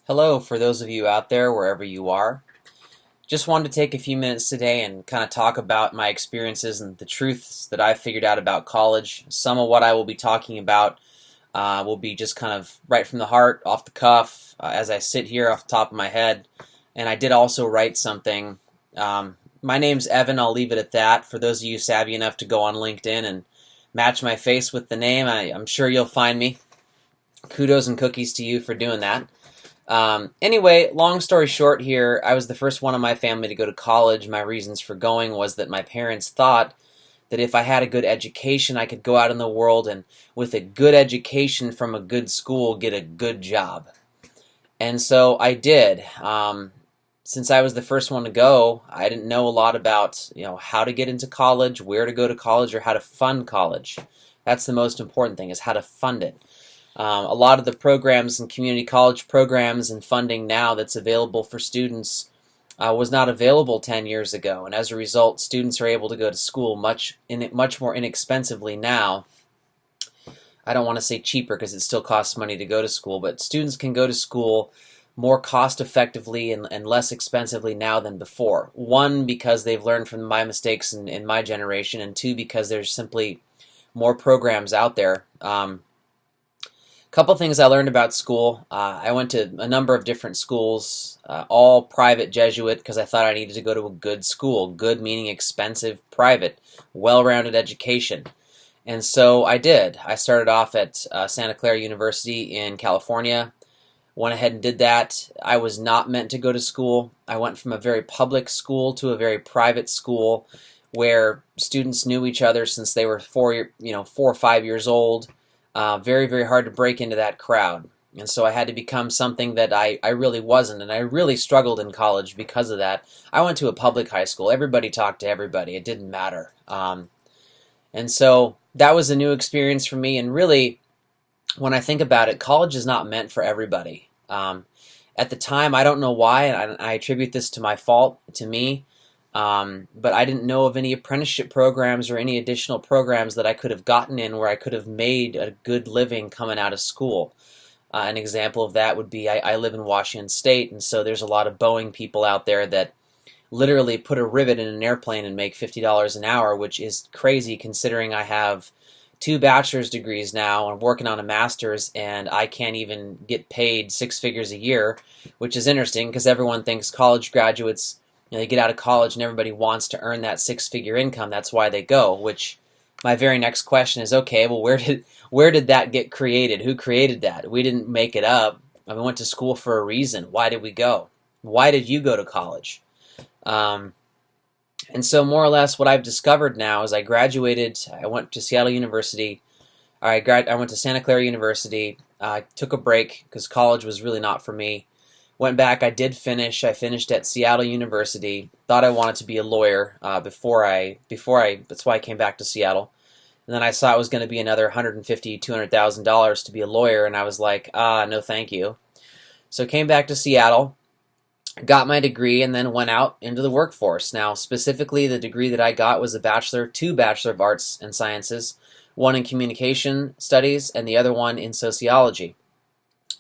Hello, for those of you out there, wherever you are. Just wanted to take a few minutes today and kind of talk about my experiences and the truths that I've figured out about college. Some of what I will be talking about will be just kind of right from the heart, off the cuff, as I sit here off the top of my head. And I did also write something. My name's Evan, I'll leave it at that. For those of you savvy enough to go on LinkedIn and match my face with the name, I'm sure you'll find me. Kudos and cookies to you for doing that. Anyway, long story short here, I was the first one in my family to go to college. My reasons for going was that my parents thought that if I had a good education, I could go out in the world and with a good education from a good school, get a good job. And so I did. Since I was the first one to go, I didn't know a lot about, how to get into college, where to go to college, or how to fund college. That's the most important thing, is how to fund it. A lot of the programs and community college programs and funding now that's available for students was not available 10 years ago, and as a result, students are able to go to school much more inexpensively now. I don't want to say cheaper because it still costs money to go to school, but students can go to school more cost effectively and less expensively now than before. One, because they've learned from my mistakes in my generation, and two, because there's simply more programs out there. Couple things I learned about school. I went to a number of different schools, all private Jesuit, because I thought I needed to go to a good school. Good meaning expensive, private, well-rounded education. And so I did. I started off at Santa Clara University in California. Went ahead and did that. I was not meant to go to school. I went from a very public school to a very private school where students knew each other since they were 4 or 5 years old. Very, very hard to break into that crowd. And so I had to become something that I really wasn't, and I really struggled in college because of that. I went to a public high school. Everybody talked to everybody. It didn't matter. And so that was a new experience for me, and really, when I think about it, college is not meant for everybody. At the time, I don't know why, and I attribute this to my fault, to me, but I didn't know of any apprenticeship programs or any additional programs that I could have gotten in where I could have made a good living coming out of school. An example of that would be I live in Washington State, and so there's a lot of Boeing people out there that literally put a rivet in an airplane and make $50 an hour, which is crazy considering I have 2 bachelor's degrees now. I'm working on a master's, and I can't even get paid 6 figures a year, which is interesting because everyone thinks college graduates, they get out of college and everybody wants to earn that 6-figure income. That's why they go, which my very next question is, okay, well, where did that get created? Who created that? We didn't make it up. We went to school for a reason. Why did we go? Why did you go to college? And so more or less what I've discovered now is I graduated, I went to Seattle University, I went to Santa Clara University, I took a break because college was really not for me. Went back, I finished at Seattle University, thought I wanted to be a lawyer that's why I came back to Seattle. And then I saw it was going to be another $150,000, $200,000 to be a lawyer, and I was like, no thank you. So came back to Seattle, got my degree, and then went out into the workforce. Now, specifically, the degree that I got was two Bachelor of Arts and Sciences, one in Communication Studies and the other one in Sociology.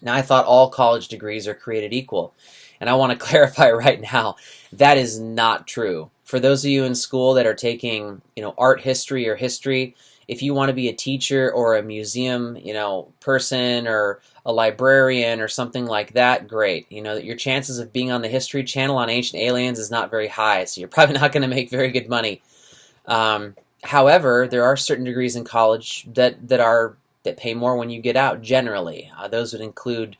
Now, I thought all college degrees are created equal, and I want to clarify right now, that is not true. For those of you in school that are taking, art history or history, if you want to be a teacher or a museum, person or a librarian or something like that, great. Your chances of being on the History Channel on Ancient Aliens is not very high, so you're probably not going to make very good money. However, there are certain degrees in college that pay more when you get out. Generally, those would include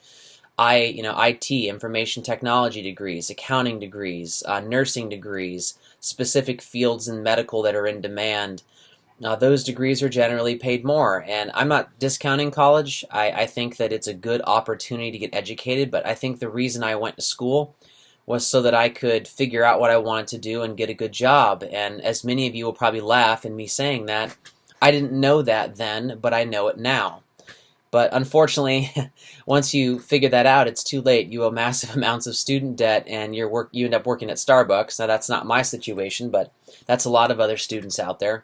IT, information technology degrees, accounting degrees, nursing degrees, specific fields in medical that are in demand. Those degrees are generally paid more, and I'm not discounting college. I think that it's a good opportunity to get educated, but I think the reason I went to school was so that I could figure out what I wanted to do and get a good job. And as many of you will probably laugh in me saying that, I didn't know that then, but I know it now. But unfortunately, once you figure that out, it's too late. You owe massive amounts of student debt, and you end up working at Starbucks. Now, that's not my situation, but that's a lot of other students out there.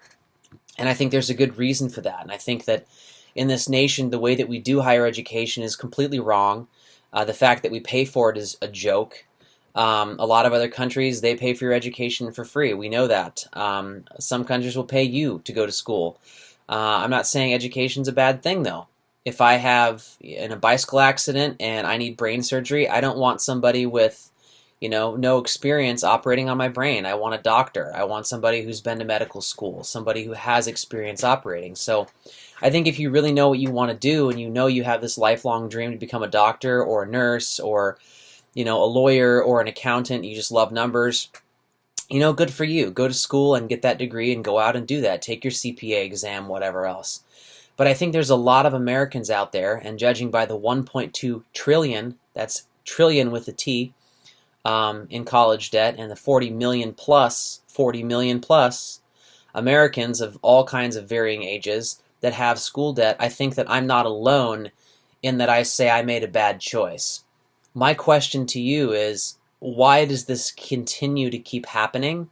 And I think there's a good reason for that. And I think that in this nation, the way that we do higher education is completely wrong. The fact that we pay for it is a joke. A lot of other countries, they pay for your education for free. We know that. Some countries will pay you to go to school. I'm not saying education's a bad thing, though. If I have in a bicycle accident and I need brain surgery, I don't want somebody with, no experience operating on my brain. I want a doctor. I want somebody who's been to medical school, somebody who has experience operating. So I think if you really know what you want to do and you know you have this lifelong dream to become a doctor or a nurse or a lawyer or an accountant, you just love numbers, good for you. Go to school and get that degree and go out and do that. Take your CPA exam, whatever else. But I think there's a lot of Americans out there, and judging by the 1.2 trillion, that's trillion with a T, in college debt, and the 40 million plus Americans of all kinds of varying ages that have school debt, I think that I'm not alone in that I say I made a bad choice. My question to you is, why does this continue to keep happening?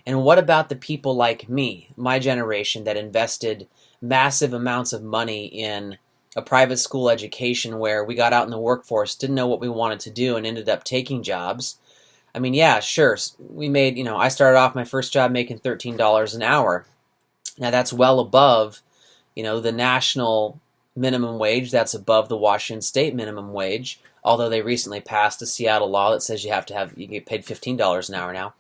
And what about the people like me, my generation, that invested massive amounts of money in a private school education where we got out in the workforce, didn't know what we wanted to do, and ended up taking jobs? I mean, yeah, sure, we made, I started off my first job making $13 an hour. Now that's well above, the national minimum wage. That's above the Washington state minimum wage, although they recently passed a Seattle law that says you get paid $15 an hour now.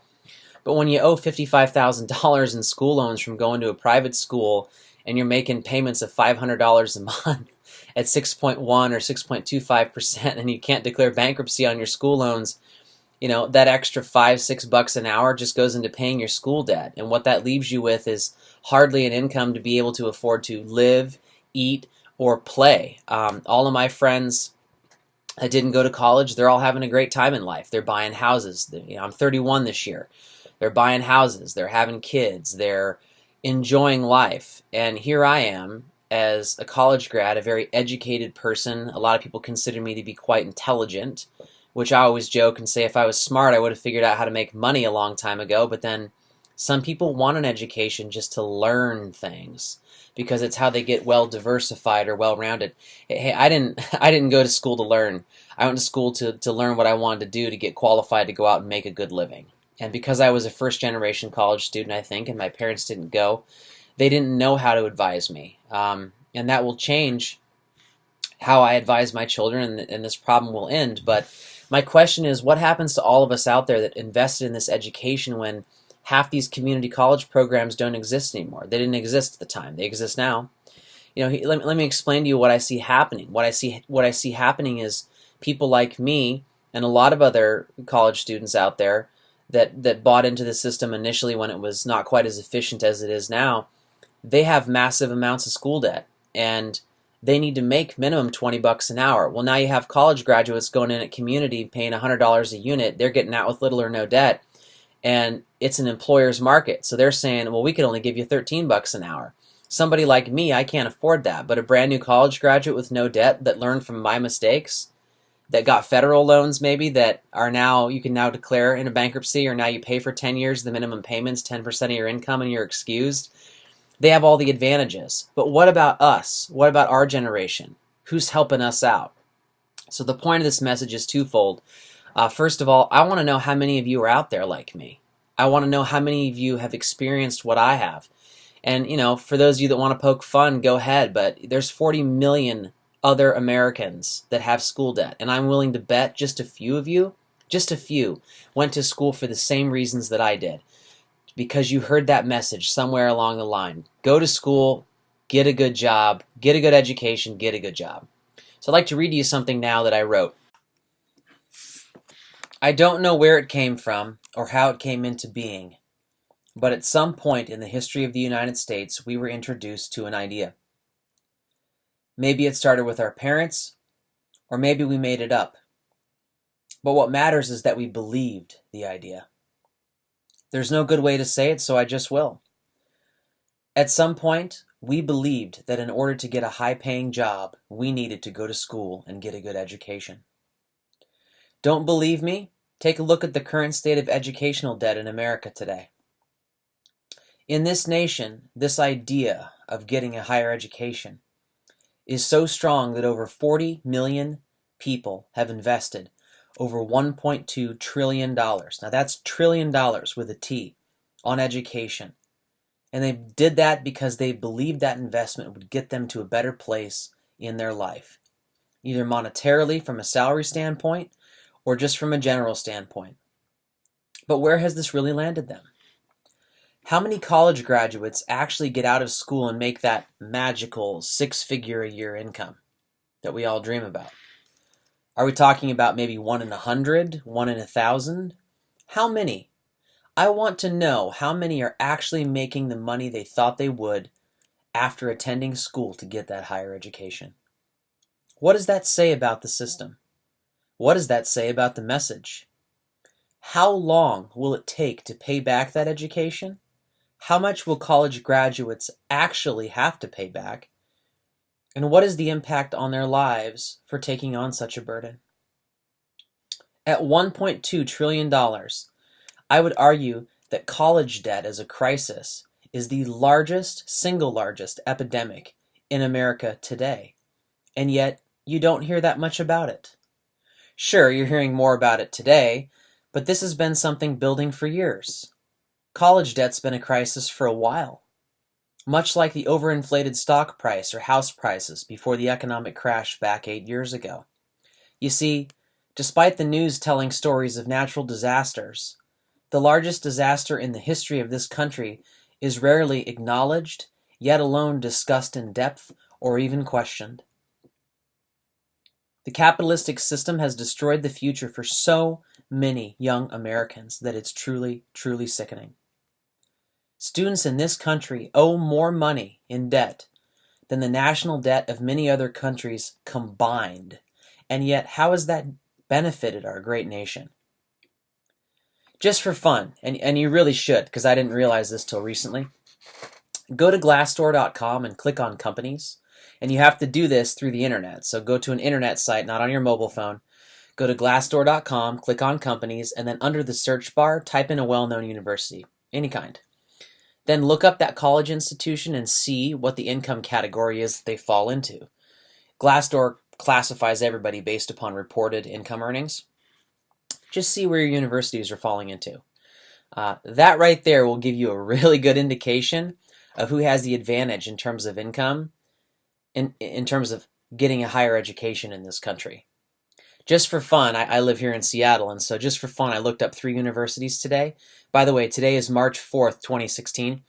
But when you owe $55,000 in school loans from going to a private school and you're making payments of $500 a month at 6.1 or 6.25%, and you can't declare bankruptcy on your school loans, that extra $5-6 an hour just goes into paying your school debt. And what that leaves you with is hardly an income to be able to afford to live, eat, or play. All of my friends that didn't go to college, they're all having a great time in life. They're buying houses. I'm 31 this year. They're buying houses. They're having kids. They're enjoying life. And here I am as a college grad, a very educated person. A lot of people consider me to be quite intelligent, which I always joke and say if I was smart, I would have figured out how to make money a long time ago. But then some people want an education just to learn things because it's how they get well diversified or well rounded. Hey, I didn't go to school to learn. I went to school to learn what I wanted to do to get qualified to go out and make a good living. And because I was a first generation college student, I think, and my parents didn't go, they didn't know how to advise me. And that will change how I advise my children, and this problem will end. But my question is, what happens to all of us out there that invested in this education when half these community college programs don't exist anymore? They didn't exist at the time. They exist now. Let me explain to you what I see happening. What I see happening is people like me and a lot of other college students out there that bought into the system initially when it was not quite as efficient as it is now. They have massive amounts of school debt, and they need to make minimum $20 an hour. Well, now you have college graduates going in at community paying $100 a unit. They're getting out with little or no debt, and it's an employer's market. So they're saying, well, we can only give you $13 an hour. Somebody like me, I can't afford that, but a brand new college graduate with no debt that learned from my mistakes, that got federal loans maybe that are now, you can now declare in a bankruptcy, or now you pay for 10 years, the minimum payments, 10% of your income, and you're excused. They have all the advantages. But what about us? What about our generation? Who's helping us out? So the point of this message is twofold. First of all, I want to know how many of you are out there like me. I want to know how many of you have experienced what I have. And, for those of you that want to poke fun, go ahead. But there's 40 million other Americans that have school debt. And I'm willing to bet just a few of you, went to school for the same reasons that I did. Because you heard that message somewhere along the line. Go to school, get a good job, get a good education, get a good job. So I'd like to read you something now that I wrote. I don't know where it came from or how it came into being, but at some point in the history of the United States, we were introduced to an idea. Maybe it started with our parents, or maybe we made it up. But what matters is that we believed the idea. There's no good way to say it, so I just will. At some point, we believed that in order to get a high-paying job, we needed to go to school and get a good education. Don't believe me? Take a look at the current state of educational debt in America today. In this nation, this idea of getting a higher education is so strong that over 40 million people have invested over $1.2 trillion. Now that's trillion dollars with a T on education. And they did that because they believed that investment would get them to a better place in their life, either monetarily from a salary standpoint or just from a general standpoint. But where has this really landed them? How many college graduates actually get out of school and make that magical six-figure a year income that we all dream about? Are we talking about maybe 1 in 100, 1 in 1,000? How many? I want to know how many are actually making the money they thought they would after attending school to get that higher education. What does that say about the system? What does that say about the message? How long will it take to pay back that education? How much will college graduates actually have to pay back? And what is the impact on their lives for taking on such a burden? At $1.2 trillion, I would argue that college debt as a crisis is the single largest epidemic in America today. And yet, you don't hear that much about it. Sure, you're hearing more about it today, but this has been something building for years. College debt's been a crisis for a while, much like the overinflated stock price or house prices before the economic crash back 8 years ago. You see, despite the news telling stories of natural disasters, the largest disaster in the history of this country is rarely acknowledged, yet alone discussed in depth or even questioned. The capitalistic system has destroyed the future for so many young Americans that it's truly, truly sickening. Students in this country owe more money in debt than the national debt of many other countries combined. And yet, how has that benefited our great nation? Just for fun, and you really should, because I didn't realize this till recently, go to Glassdoor.com and click on companies. And you have to do this through the internet. So go to an internet site, not on your mobile phone. Go to Glassdoor.com, click on companies, and then under the search bar, type in a well-known university, any kind. Then look up that college institution and see what the income category is that they fall into. Glassdoor classifies everybody based upon reported income earnings. Just see where your universities are falling into. That right there will give you a really good indication of who has the advantage in terms of income, in terms of getting a higher education in this country. Just for fun, I live here in Seattle, and so just for fun, I looked up 3 universities today. By the way, today is March 4th, 2016.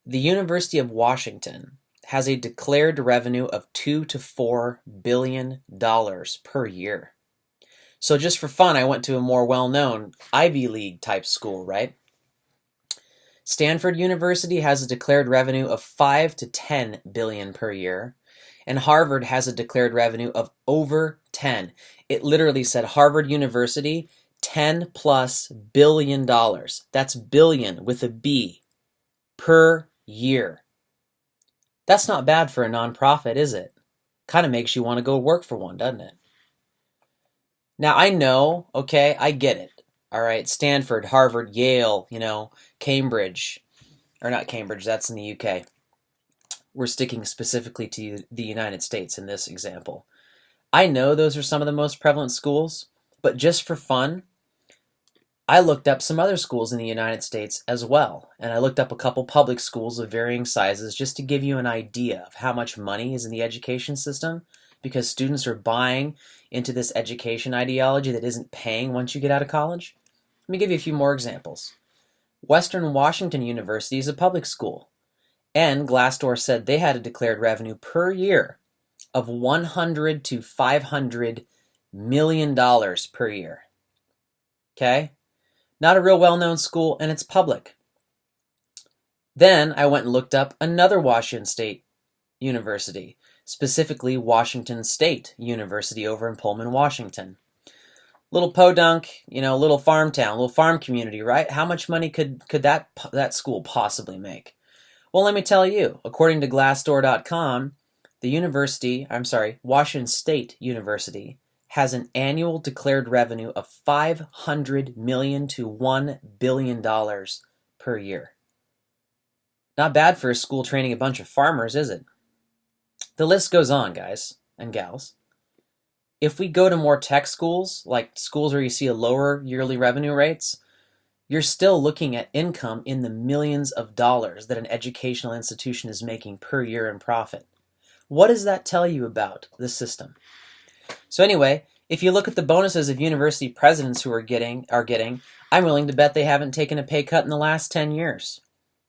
The University of Washington has a declared revenue of $2 to $4 billion per year. So just for fun, I went to a more well-known Ivy League type school, right? Stanford University has a declared revenue of $5 to $10 billion per year, and Harvard has a declared revenue of over 10. It literally said Harvard University, $10 plus billion. That's billion with a B per year. That's not bad for a nonprofit, is it? Kind of makes you want to go work for one, doesn't it? Now, I know, okay, I get it. All right, Stanford, Harvard, Yale, Cambridge. Or not Cambridge, that's in the UK. We're sticking specifically to the United States in this example. I know those are some of the most prevalent schools, but just for fun, I looked up some other schools in the United States as well, and I looked up a couple public schools of varying sizes just to give you an idea of how much money is in the education system, because students are buying into this education ideology that isn't paying once you get out of college. Let me give you a few more examples. Western Washington University is a public school, and Glassdoor said they had a declared revenue per year of $100 to $500 million per year. Okay? Not a real well-known school, and it's public. Then I went and looked up another Washington State University, specifically Washington State University over in Pullman, Washington. Little podunk, little farm town, little farm community, right? How much money could that school possibly make? Well, let me tell you, according to Glassdoor.com, Washington State University has an annual declared revenue of $500 million to $1 billion per year. Not bad for a school training a bunch of farmers, is it? The list goes on, guys and gals. If we go to more tech schools, like schools where you see a lower yearly revenue rates, you're still looking at income in the millions of dollars that an educational institution is making per year in profit. What does that tell you about the system? So anyway, if you look at the bonuses of university presidents who are getting, I'm willing to bet they haven't taken a pay cut in the last 10 years.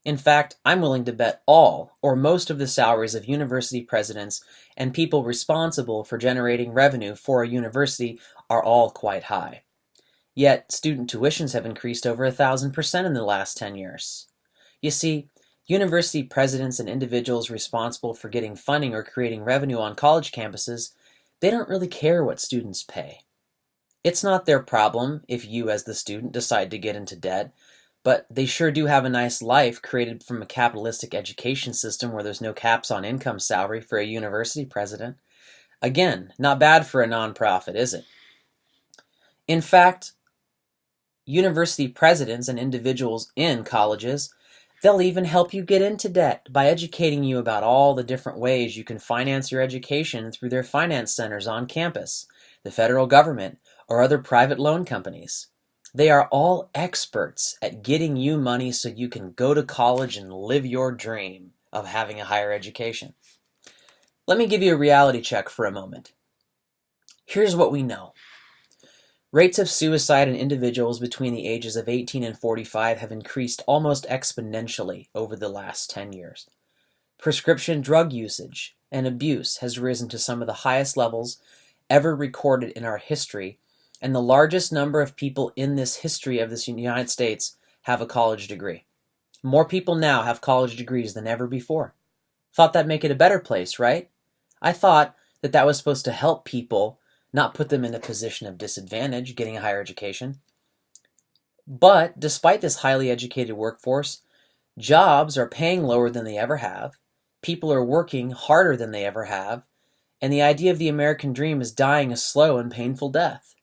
In fact, I'm willing to bet all or most of the salaries of university presidents and people responsible for generating revenue for a university are all quite high. Yet, student tuitions have increased over 1,000% in the last 10 years. You see, university presidents and individuals responsible for getting funding or creating revenue on college campuses, they don't really care what students pay. It's not their problem if you, as the student, decide to get into debt, but they sure do have a nice life created from a capitalistic education system where there's no caps on income salary for a university president. Again, not bad for a nonprofit, is it? In fact, university presidents and individuals in colleges, they'll even help you get into debt by educating you about all the different ways you can finance your education through their finance centers on campus, the federal government, or other private loan companies. They are all experts at getting you money so you can go to college and live your dream of having a higher education. Let me give you a reality check for a moment. Here's what we know. Rates of suicide in individuals between the ages of 18 and 45 have increased almost exponentially over the last 10 years. Prescription drug usage and abuse has risen to some of the highest levels ever recorded in our history, and the largest number of people in this history of this United States have a college degree. More people now have college degrees than ever before. Thought that'd make it a better place, right? I thought that was supposed to help people, not put them in a position of disadvantage getting a higher education. But despite this highly educated workforce, jobs are paying lower than they ever have, people are working harder than they ever have, and the idea of the American dream is dying a slow and painful death.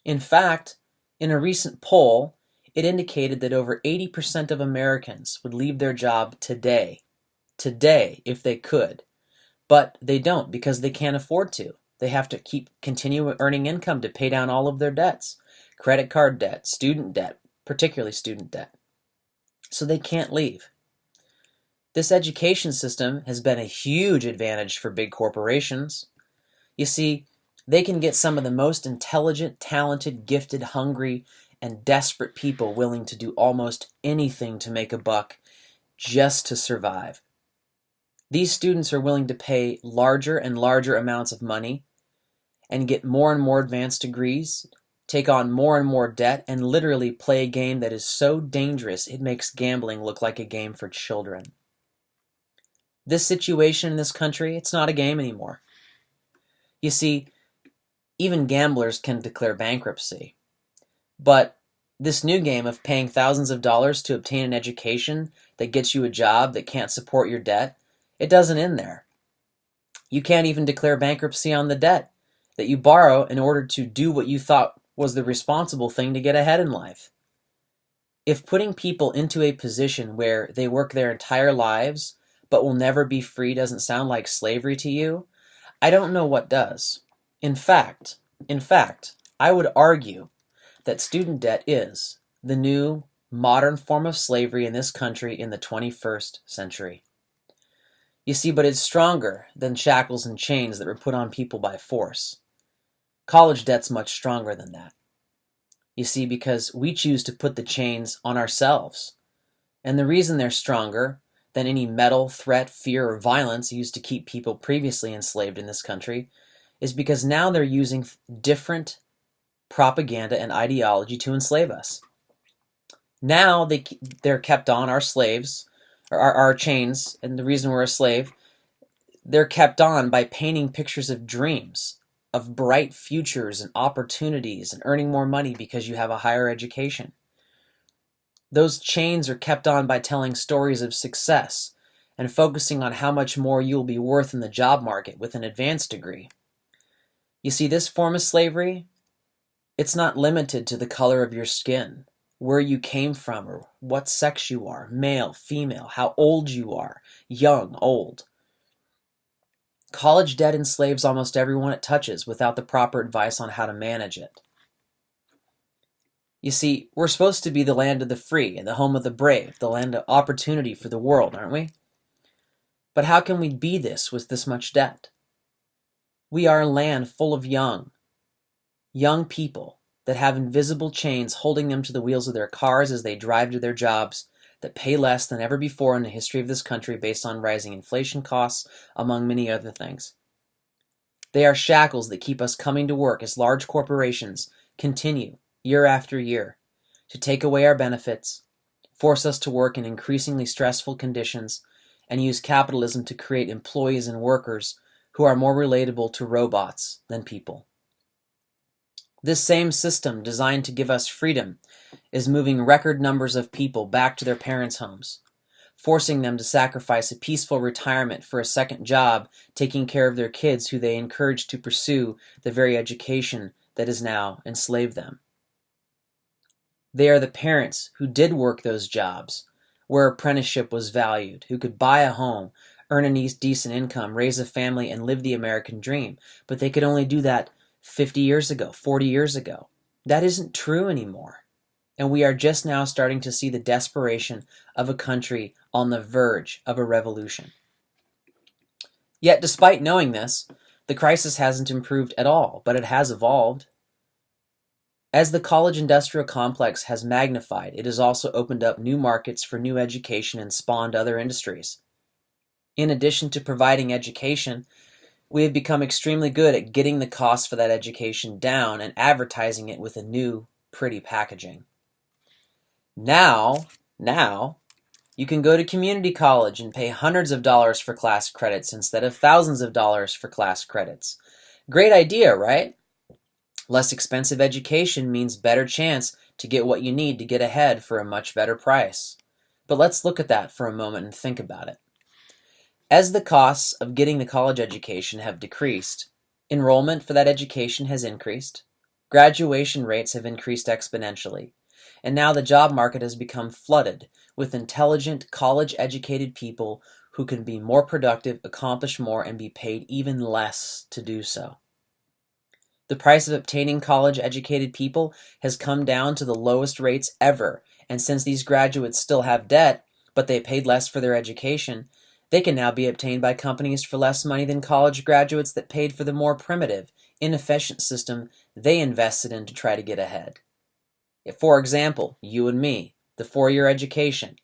In fact, in a recent poll, it indicated that over 80% of Americans would leave their job today, if they could. But they don't because they can't afford to. They have to continue earning income to pay down all of their debts, credit card debt, student debt, particularly student debt. So they can't leave. This education system has been a huge advantage for big corporations. You see, they can get some of the most intelligent, talented, gifted, hungry, and desperate people willing to do almost anything to make a buck just to survive. These students are willing to pay larger and larger amounts of money and get more and more advanced degrees, take on more and more debt, and literally play a game that is so dangerous it makes gambling look like a game for children. This situation in this country, it's not a game anymore. You see, even gamblers can declare bankruptcy. But this new game of paying thousands of dollars to obtain an education that gets you a job that can't support your debt, it doesn't end there. You can't even declare bankruptcy on the debt that you borrow in order to do what you thought was the responsible thing to get ahead in life. If putting people into a position where they work their entire lives but will never be free doesn't sound like slavery to you, I don't know what does. In fact, I would argue that student debt is the new modern form of slavery in this country in the 21st century. You see, but it's stronger than shackles and chains that were put on people by force. College debt's much stronger than that. You see, because we choose to put the chains on ourselves. And the reason they're stronger than any metal, threat, fear, or violence used to keep people previously enslaved in this country is because now they're using different propaganda and ideology to enslave us. Now they're kept on, our slaves, or our chains, and the reason we're a slave, they're kept on by painting pictures of dreams, of bright futures and opportunities and earning more money because you have a higher education. Those chains are kept on by telling stories of success and focusing on how much more you'll be worth in the job market with an advanced degree. You see, this form of slavery, it's not limited to the color of your skin, where you came from, or what sex you are, male, female, how old you are, young, old. College debt enslaves almost everyone it touches without the proper advice on how to manage it. You see, we're supposed to be the land of the free and the home of the brave, the land of opportunity for the world, aren't we? But how can we be this with this much debt? We are a land full of young people that have invisible chains holding them to the wheels of their cars as they drive to their jobs that pay less than ever before in the history of this country based on rising inflation costs, among many other things. They are shackles that keep us coming to work as large corporations continue, year after year, to take away our benefits, force us to work in increasingly stressful conditions, and use capitalism to create employees and workers who are more relatable to robots than people. This same system, designed to give us freedom, is moving record numbers of people back to their parents' homes, forcing them to sacrifice a peaceful retirement for a second job taking care of their kids who they encourage to pursue the very education that has now enslaved them. They are the parents who did work those jobs where apprenticeship was valued, who could buy a home, earn a decent income, raise a family, and live the American dream, but they could only do that 50 years ago, 40 years ago. That isn't true anymore. And we are just now starting to see the desperation of a country on the verge of a revolution. Yet, despite knowing this, the crisis hasn't improved at all, but it has evolved. As the college industrial complex has magnified, it has also opened up new markets for new education and spawned other industries. In addition to providing education, we have become extremely good at getting the cost for that education down and advertising it with a new, pretty packaging. Now, you can go to community college and pay hundreds of dollars for class credits instead of thousands of dollars for class credits. Great idea, right? Less expensive education means better chance to get what you need to get ahead for a much better price. But let's look at that for a moment and think about it. As the costs of getting the college education have decreased, enrollment for that education has increased, graduation rates have increased exponentially, and now the job market has become flooded with intelligent, college-educated people who can be more productive, accomplish more, and be paid even less to do so. The price of obtaining college-educated people has come down to the lowest rates ever, and since these graduates still have debt, but they paid less for their education, they can now be obtained by companies for less money than college graduates that paid for the more primitive, inefficient system they invested in to try to get ahead. For example, you and me, the 4-year education.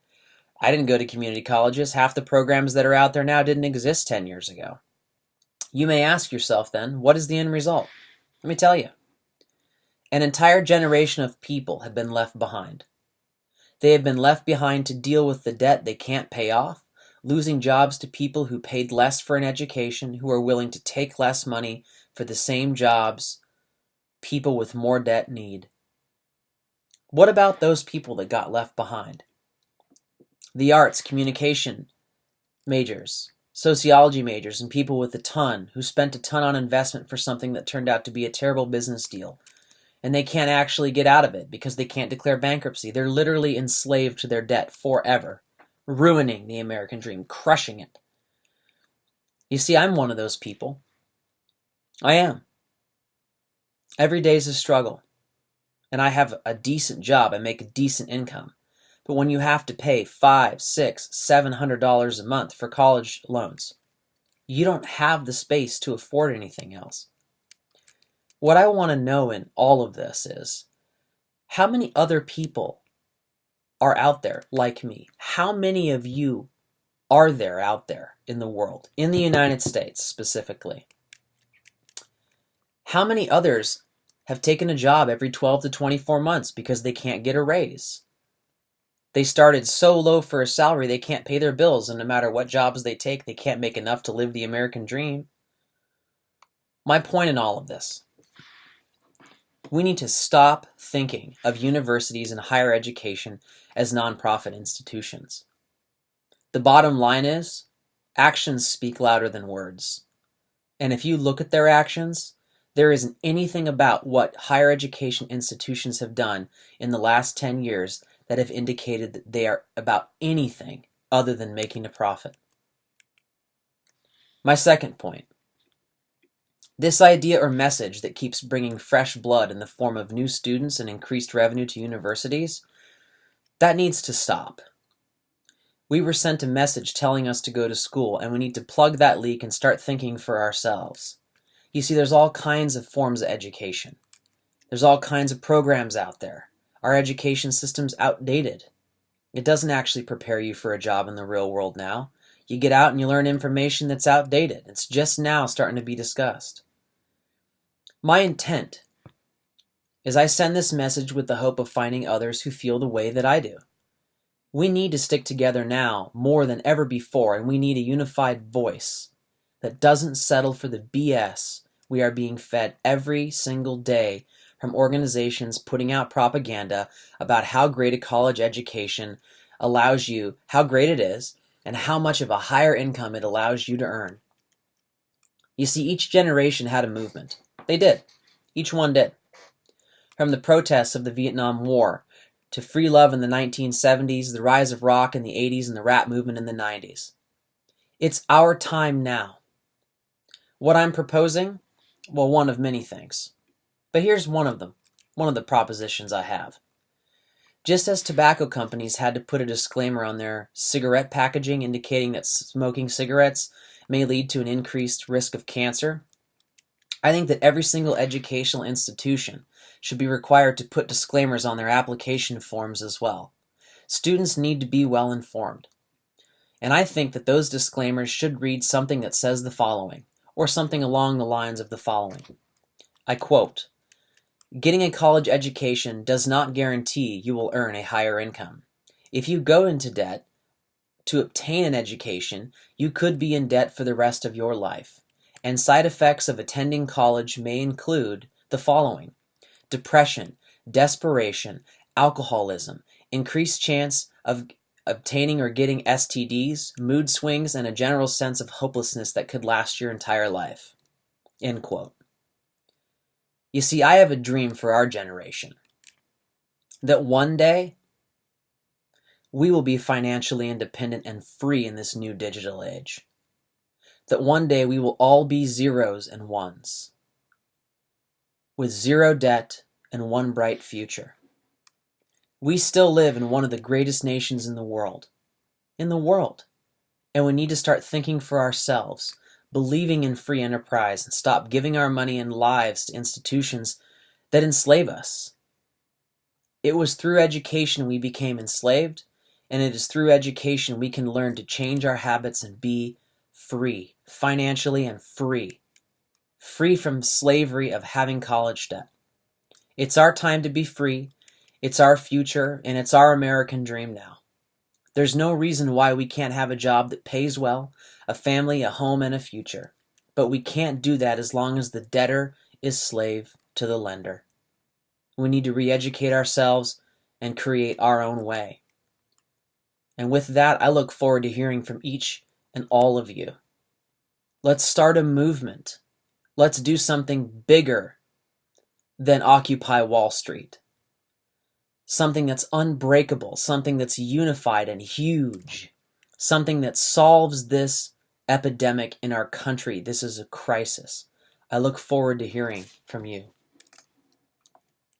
I didn't go to community colleges. Half the programs that are out there now didn't exist 10 years ago. You may ask yourself then, what is the end result? Let me tell you. An entire generation of people have been left behind. They have been left behind to deal with the debt they can't pay off, losing jobs to people who paid less for an education, who are willing to take less money for the same jobs people with more debt need. What about those people that got left behind? The arts, communication majors, sociology majors, and people with a ton who spent a ton on investment for something that turned out to be a terrible business deal. And they can't actually get out of it because they can't declare bankruptcy. They're literally enslaved to their debt forever, ruining the American dream, crushing it. You see, I'm one of those people. I am. Every day is a struggle. And I have a decent job. I make a decent income. But when you have to pay $500, $600, $700 a month for college loans, you don't have the space to afford anything else. What I want to know in all of this is, how many other people are out there like me? How many of you are there out there in the world, in the United States specifically? How many others have taken a job every 12 to 24 months because they can't get a raise? They started so low for a salary they can't pay their bills, and no matter what jobs they take, they can't make enough to live the American dream. My point in all of this, we need to stop thinking of universities and higher education as nonprofit institutions. The bottom line is, actions speak louder than words. And if you look at their actions, there isn't anything about what higher education institutions have done in the last 10 years that have indicated that they are about anything other than making a profit. My second point, This idea or message that keeps bringing fresh blood in the form of new students and increased revenue to universities, that needs to stop. We were sent a message telling us to go to school, and we need to plug that leak and start thinking for ourselves. You see, there's all kinds of forms of education. There's all kinds of programs out there. Our education system's outdated. It doesn't actually prepare you for a job in the real world now. You get out and you learn information that's outdated. It's just now starting to be discussed. My intent is I send this message with the hope of finding others who feel the way that I do. We need to stick together now more than ever before, and we need a unified voice that doesn't settle for the BS we are being fed every single day from organizations putting out propaganda about how great a college education allows you, how great it is, and how much of a higher income it allows you to earn. You see, each generation had a movement. They did. Each one did. From the protests of the Vietnam War to free love in the 1970s, the rise of rock in the 80s, and the rap movement in the 90s. It's our time now. What I'm proposing? Well, one of many things. But here's one of them, one of the propositions I have. Just as tobacco companies had to put a disclaimer on their cigarette packaging indicating that smoking cigarettes may lead to an increased risk of cancer, I think that every single educational institution should be required to put disclaimers on their application forms as well. Students need to be well informed. And I think that those disclaimers should read something that says the following, or something along the lines of the following. I quote, "Getting a college education does not guarantee you will earn a higher income. If you go into debt to obtain an education, you could be in debt for the rest of your life. And side effects of attending college may include the following: depression, desperation, alcoholism, increased chance of obtaining or getting STDs, mood swings, and a general sense of hopelessness that could last your entire life." End quote. You see, I have a dream for our generation that one day we will be financially independent and free in this new digital age. That one day we will all be zeros and ones, with zero debt and one bright future. We still live in one of the greatest nations in the world, and we need to start thinking for ourselves, believing in free enterprise, and stop giving our money and lives to institutions that enslave us. It was through education we became enslaved, and it is through education we can learn to change our habits and be free, financially and free from slavery of having college debt. It's our time to be free, it's our future, and it's our American dream now. There's no reason why we can't have a job that pays well, a family, a home, and a future. But we can't do that as long as the debtor is slave to the lender. We need to re-educate ourselves and create our own way. And with that, I look forward to hearing from each and all of you. Let's start a movement. Let's do something bigger than Occupy Wall Street. Something that's unbreakable, something that's unified and huge, something that solves this epidemic in our country. This is a crisis. I look forward to hearing from you.